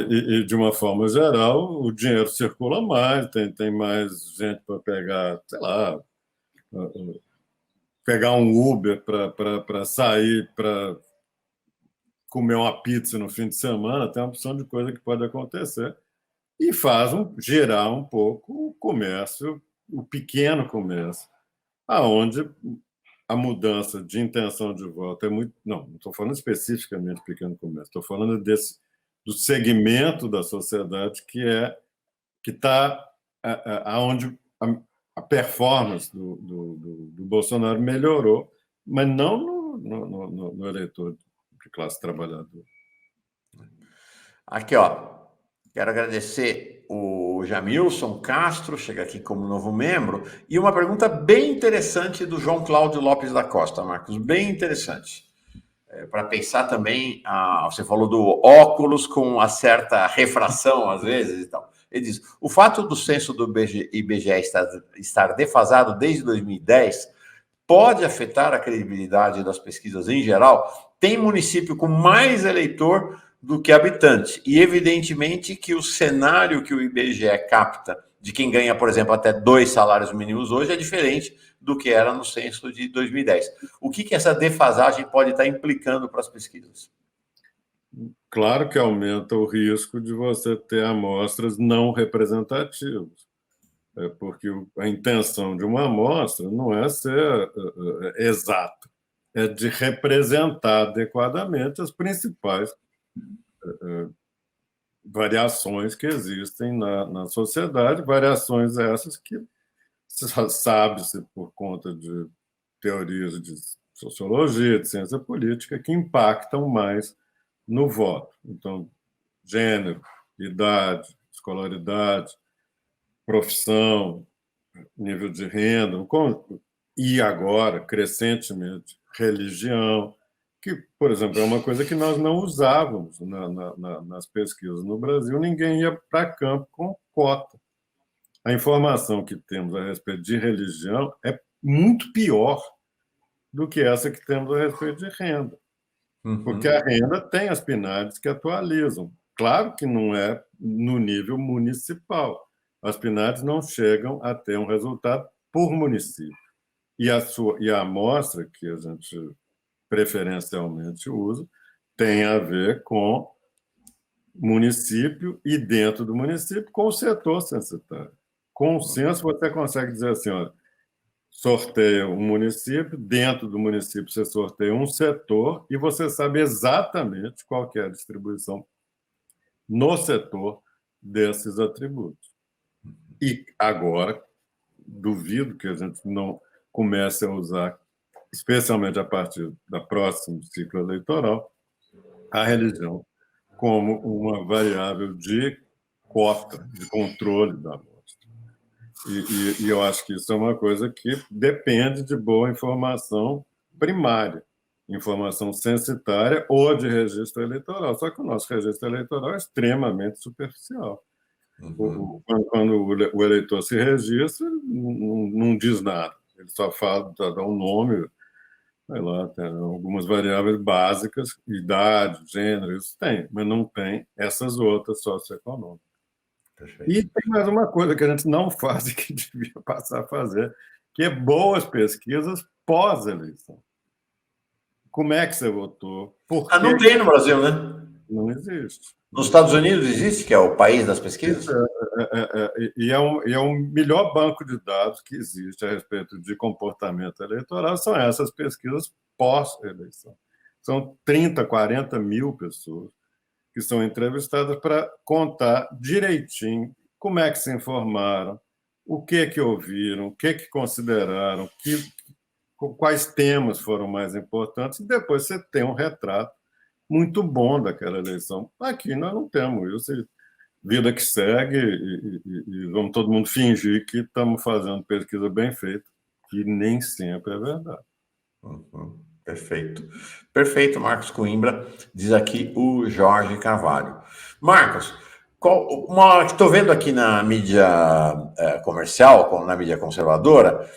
E de uma forma geral, o dinheiro circula mais, tem mais gente para pegar, sei lá, pegar um Uber para sair, para comer uma pizza no fim de semana, tem uma opção de coisa que pode acontecer. E faz girar um pouco o comércio, o pequeno comércio, aonde a mudança de intenção de voto é muito... Não estou falando especificamente do pequeno comércio, estou falando do segmento da sociedade que está aonde a performance do Bolsonaro melhorou, mas não no eleitor de classe trabalhadora. Aqui, ó. Quero agradecer o Jamilson Castro, chega aqui como novo membro, e uma pergunta bem interessante do João Cláudio Lopes da Costa, Marcos, bem interessante. Para pensar também, você falou do óculos com uma certa refração, às vezes, e tal. Ele diz, o fato do censo do IBGE estar defasado desde 2010 pode afetar a credibilidade das pesquisas em geral? Tem município com mais eleitor do que habitante. E, evidentemente, que o cenário que o IBGE capta de quem ganha, por exemplo, até 2 salários mínimos hoje é diferente do que era no censo de 2010. O que essa defasagem pode estar implicando para as pesquisas? Claro que aumenta o risco de você ter amostras não representativas. Porque a intenção de uma amostra não é ser exata, é de representar adequadamente as principais variações que existem na sociedade, variações essas que sabe-se por conta de teorias de sociologia, de ciência política, que impactam mais no voto. Então, gênero, idade, escolaridade, profissão, nível de renda, e agora, crescentemente, religião, que, por exemplo, é uma coisa que nós não usávamos nas pesquisas no Brasil. Ninguém ia para campo com cota. A informação que temos a respeito de religião é muito pior do que essa que temos a respeito de renda. Porque a renda tem as PNADs que atualizam. Claro que não é no nível municipal. As PNADs não chegam a ter um resultado por município. E a amostra que a gente preferencialmente usa tem a ver com município e, dentro do município, com o setor censitário. Com o censo, você consegue dizer assim, olha, sorteia um município, dentro do município você sorteia um setor e você sabe exatamente qual que é a distribuição no setor desses atributos. E agora, duvido que a gente não comece a usar, especialmente a partir do próximo ciclo eleitoral, a religião como uma variável de cota, de controle da amostra. E eu acho que isso é uma coisa que depende de boa informação primária, informação censitária ou de registro eleitoral. Só que o nosso registro eleitoral é extremamente superficial. Quando o eleitor se registra, não diz nada. Ele só fala, dá um nome, sei lá, tem algumas variáveis básicas, idade, gênero, isso tem, mas não tem essas outras socioeconômicas. Perfeito. E tem mais uma coisa que a gente não faz e que devia passar a fazer, que é boas pesquisas pós-eleição. Como é que você votou? Por quê? Não tem no Brasil, né? Não existe. Nos Estados Unidos existe, que é o país das pesquisas? E é um melhor banco de dados que existe a respeito de comportamento eleitoral, são essas pesquisas pós-eleição. São 30, 40 mil pessoas que são entrevistadas para contar direitinho como é que se informaram, o que ouviram, o que consideraram, quais temas foram mais importantes, e depois você tem um retrato muito bom daquela eleição. Aqui nós não temos isso. Vida que segue e vamos todo mundo fingir que estamos fazendo pesquisa bem feita, que nem sempre é verdade. Perfeito. Perfeito, Marcos Coimbra, diz aqui o Jorge Carvalho. Marcos, estou vendo aqui na mídia comercial, na mídia conservadora,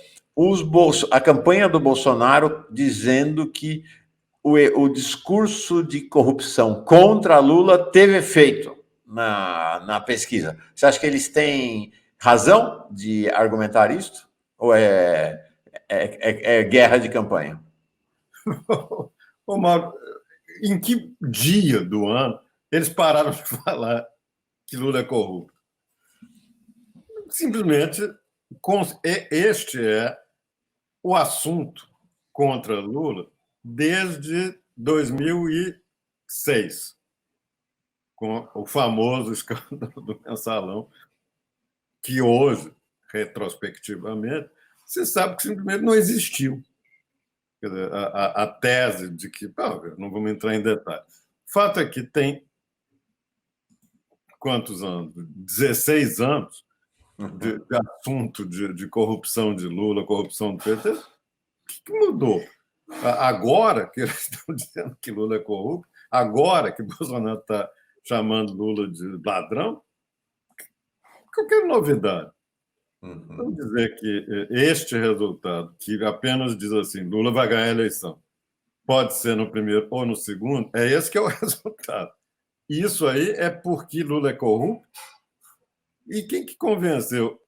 a campanha do Bolsonaro dizendo que o discurso de corrupção contra Lula teve efeito na pesquisa. Você acha que eles têm razão de argumentar isso? Ou é guerra de campanha? Ô, Mauro, em que dia do ano eles pararam de falar que Lula é corrupto? Simplesmente, este é o assunto contra Lula desde 2006, com o famoso escândalo do Mensalão, que hoje, retrospectivamente, se sabe que simplesmente não existiu. Quer dizer, a tese de que... Não vamos entrar em detalhes. O fato é que tem quantos anos? 16 anos de assunto de corrupção de Lula, corrupção do PT. O que mudou? Agora que eles estão dizendo que Lula é corrupto, agora que Bolsonaro está chamando Lula de ladrão, qualquer novidade. Vamos dizer que este resultado, que apenas diz assim, Lula vai ganhar a eleição, pode ser no primeiro ou no segundo, é esse que é o resultado. Isso aí é porque Lula é corrupto? E quem que convenceu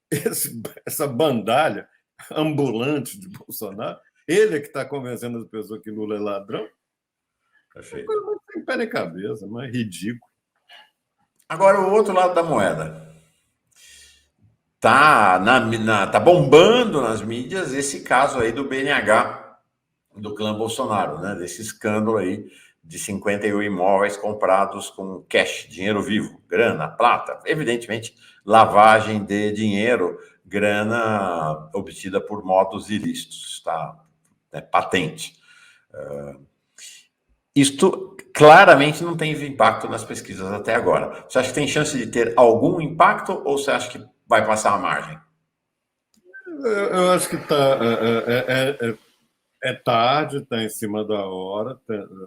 essa bandalha ambulante de Bolsonaro? Ele é que está convencendo as pessoas que Lula é ladrão? É uma Perfeito. coisa muito sem pé nem cabeça, mas ridículo. Agora, o outro lado da moeda. Tá bombando nas mídias esse caso aí do BNH, do clã Bolsonaro, né? Desse escândalo aí de 51 imóveis comprados com cash, dinheiro vivo, grana, prata, evidentemente, lavagem de dinheiro, grana obtida por modos ilícitos, está patente. Isto claramente não teve impacto nas pesquisas até agora. Você acha que tem chance de ter algum impacto ou você acha que vai passar a margem? Eu acho que é tarde, está em cima da hora.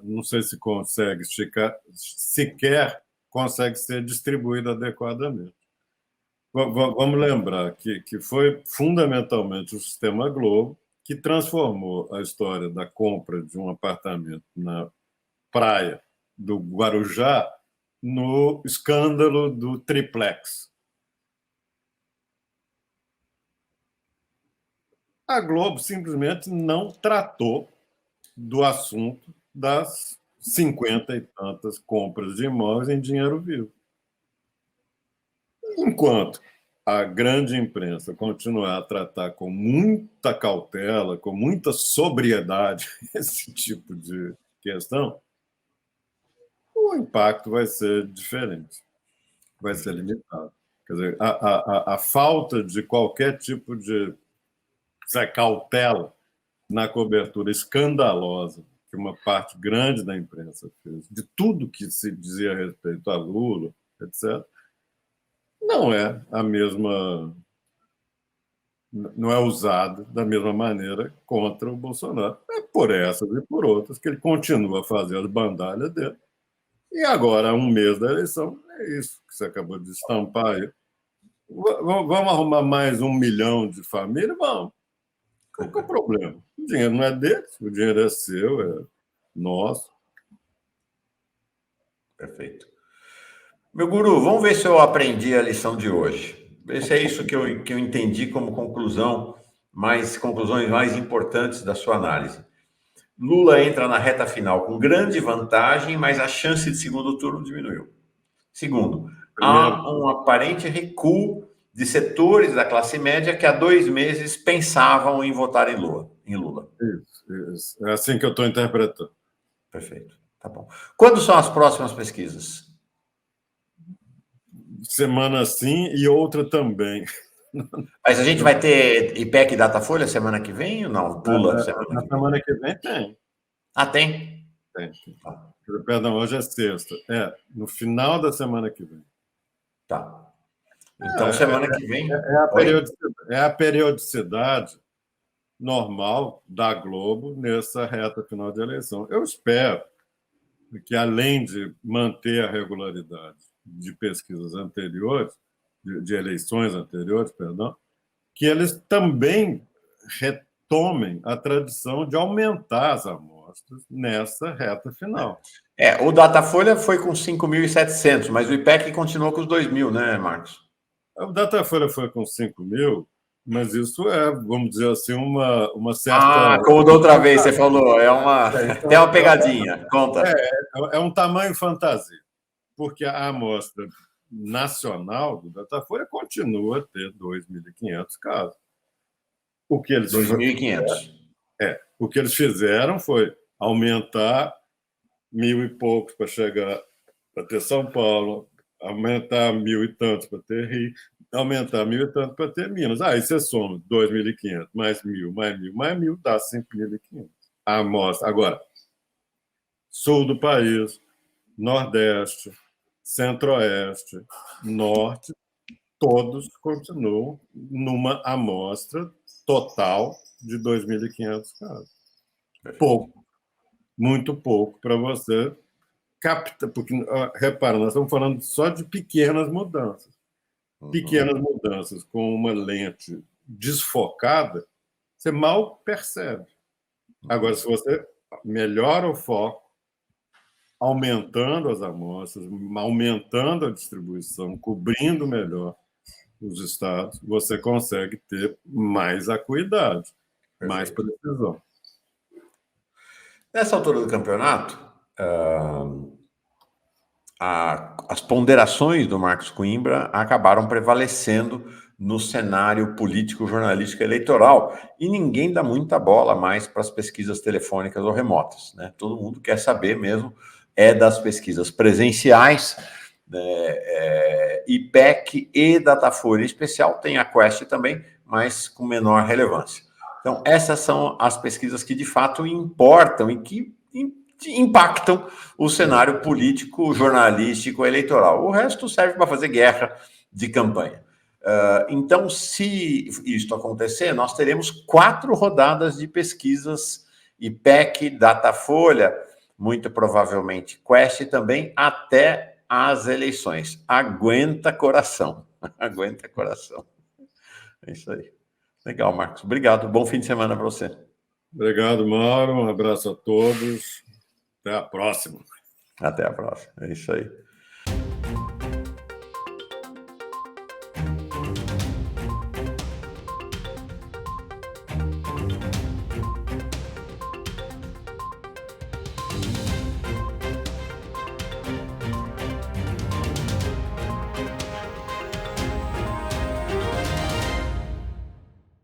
Não sei se consegue esticar, sequer consegue ser distribuído adequadamente. Vamos lembrar que foi fundamentalmente o sistema Globo que transformou a história da compra de um apartamento na praia do Guarujá no escândalo do triplex. A Globo simplesmente não tratou do assunto das 50 e tantas compras de imóveis em dinheiro vivo. Enquanto a grande imprensa continuar a tratar com muita cautela, com muita sobriedade esse tipo de questão, o impacto vai ser diferente, vai ser limitado. Quer dizer, a falta de qualquer tipo de cautela na cobertura escandalosa que uma parte grande da imprensa fez, de tudo que se dizia a respeito a Lula, etc., não é a mesma, não é usado da mesma maneira contra o Bolsonaro. É por essas e por outras que ele continua a fazer as bandalhas dele. E agora, um mês da eleição, é isso que você acabou de estampar aí. Vamos arrumar mais 1 milhão de famílias? Vamos. Qual que é o problema? O dinheiro não é dele, o dinheiro é seu, é nosso. Perfeito. Meu guru, vamos ver se eu aprendi a lição de hoje. Ver se é isso que eu entendi como conclusão, mais conclusões mais importantes da sua análise. Lula entra na reta final com grande vantagem, mas a chance de segundo turno diminuiu. Segundo, Primeiro, há um aparente recuo de setores da classe média que há 2 meses pensavam em votar em Lula. isso. É assim que eu estou interpretando. Perfeito. Tá bom. Quando são as próximas pesquisas? Semana sim e outra também. Mas a gente vai ter IPEC e Datafolha semana que vem ou não? Pula semana Na que vem. semana que vem tem. Ah, tem? Tem. Tá. Perdão, hoje é sexta. No final da semana que vem. Tá. Então, semana que vem. Oi? É a periodicidade normal da Globo nessa reta final de eleição. Eu espero que, além de manter a regularidade de pesquisas anteriores, de eleições anteriores, perdão, que eles também retomem a tradição de aumentar as amostras nessa reta final. O Datafolha foi com 5.700, mas o IPEC continuou com os 2.000, né, Marcos? O Datafolha foi com 5 mil, mas isso é, vamos dizer assim, uma certa. Como da outra vez você falou, tem uma Então, pegadinha. Conta. é um tamanho fantasia, porque a amostra nacional do Datafolha continua a ter 2.500 casos. O que eles 2.500. O que eles fizeram foi aumentar 1.000 e poucos para chegar para ter São Paulo, aumentar 1.000 e tantos para ter Rio, aumentar 1.000 e tantos para ter Minas. Aí você soma 2.500 mais 1.000, mais 1.000, mais 1.000, dá 5.500. A amostra. Agora, sul do país, nordeste, centro-oeste, norte, todos continuam numa amostra total de 2.500 casos. Pouco, muito pouco para você captar, porque, repara, nós estamos falando só de pequenas mudanças. Pequenas mudanças com uma lente desfocada, você mal percebe. Agora, se você melhora o foco, aumentando as amostras, aumentando a distribuição, cobrindo melhor os estados, você consegue ter mais acuidade, mais precisão. Nessa altura do campeonato, as ponderações do Marcos Coimbra acabaram prevalecendo no cenário político, jornalístico e eleitoral, e ninguém dá muita bola mais para as pesquisas telefônicas ou remotas, né? Todo mundo quer saber mesmo das pesquisas presenciais, IPEC e Datafolha em especial, tem a Quest também, mas com menor relevância. Então, essas são as pesquisas que de fato importam e que impactam o cenário político, jornalístico, eleitoral. O resto serve para fazer guerra de campanha. Então, se isto acontecer, nós teremos 4 rodadas de pesquisas IPEC, Datafolha, muito provavelmente Quest também, até as eleições. Aguenta coração. Aguenta coração. É isso aí. Legal, Marcos. Obrigado. Bom fim de semana para você. Obrigado, Mauro. Um abraço a todos. Até a próxima. Até a próxima. É isso aí.